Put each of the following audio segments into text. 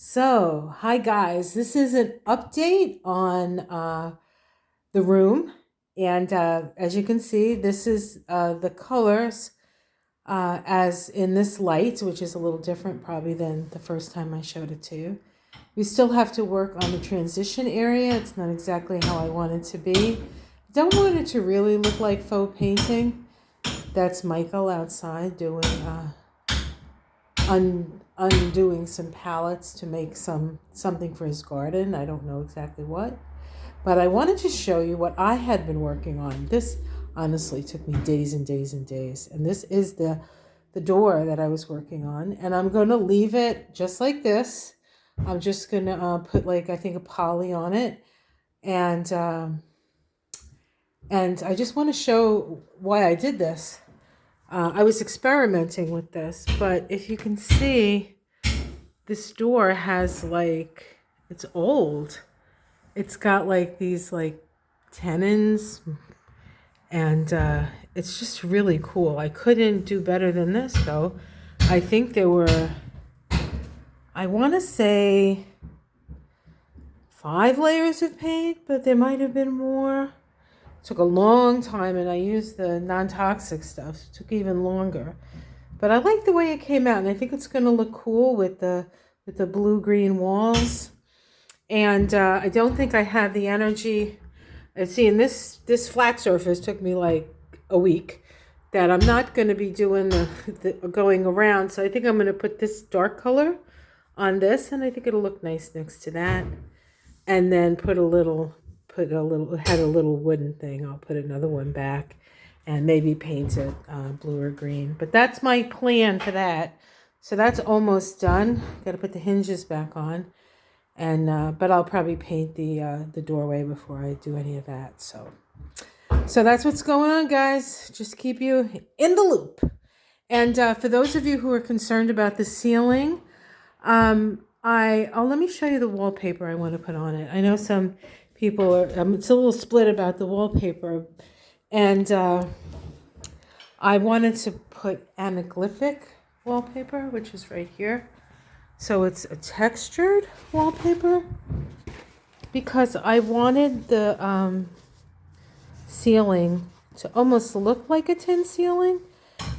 So, hi guys, this is an update on the room. And as you can see, this is the colors as in this light, which is a little different probably than the first time I showed it to you. We still have to work on the transition area. It's not exactly how I want it to be. Don't want it to really look like faux painting. That's Michael outside doing undoing some pallets to make something for his garden. I don't know exactly what, but I wanted to show you what I had been working on. This honestly took me days and days and days, and this is the door that I was working on, and I'm going to leave it just like this. I'm just going to put like I think a poly on it, and I just want to show why I did this. I was experimenting with this, but if you can see, this door has like, it's old. It's got like these like tenons, and it's just really cool. I couldn't do better than this though. I think there were, I want to say 5 layers of paint, but there might have been more. Took a long time, and I used the non-toxic stuff. So it took even longer, but I like the way it came out, and I think it's going to look cool with the blue-green walls. And I don't think I have the energy. See, in this flat surface took me like a week. That I'm not going to be doing the going around. So I think I'm going to put this dark color on this, and I think it'll look nice next to that. And then had a little wooden thing. I'll put another one back and maybe paint it blue or green. But that's my plan for that. So that's almost done. Got to put the hinges back on, and but I'll probably paint the doorway before I do any of that. So that's what's going on, guys. Just keep you in the loop. And for those of you who are concerned about the ceiling, let me show you the wallpaper I want to put on it. I know some people are, it's a little split about the wallpaper, and I wanted to put anaglyphic wallpaper, which is right here. So it's a textured wallpaper because I wanted the ceiling to almost look like a tin ceiling,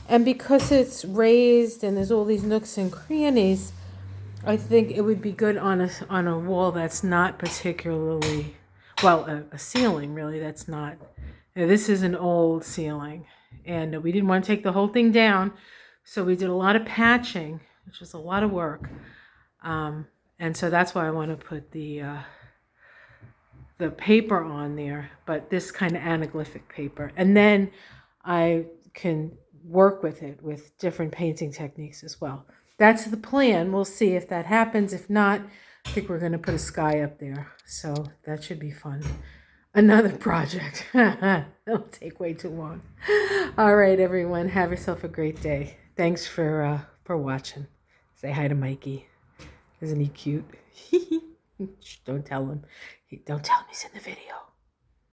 and because it's raised and there's all these nooks and crannies, I think it would be good on a wall that's not particularly, well, a ceiling really that's not. This is an old ceiling, and we didn't want to take the whole thing down, so we did a lot of patching, which was a lot of work. And so that's why I want to put the paper on there, but this kind of anaglyphic paper. And then I can work with it with different painting techniques as well. That's the plan. We'll see if that happens. If not, I think we're going to put a sky up there. So that should be fun. Another project. It'll take way too long. All right, everyone. Have yourself a great day. Thanks for watching. Say hi to Mikey. Isn't he cute? Don't tell him. Don't tell him he's in the video.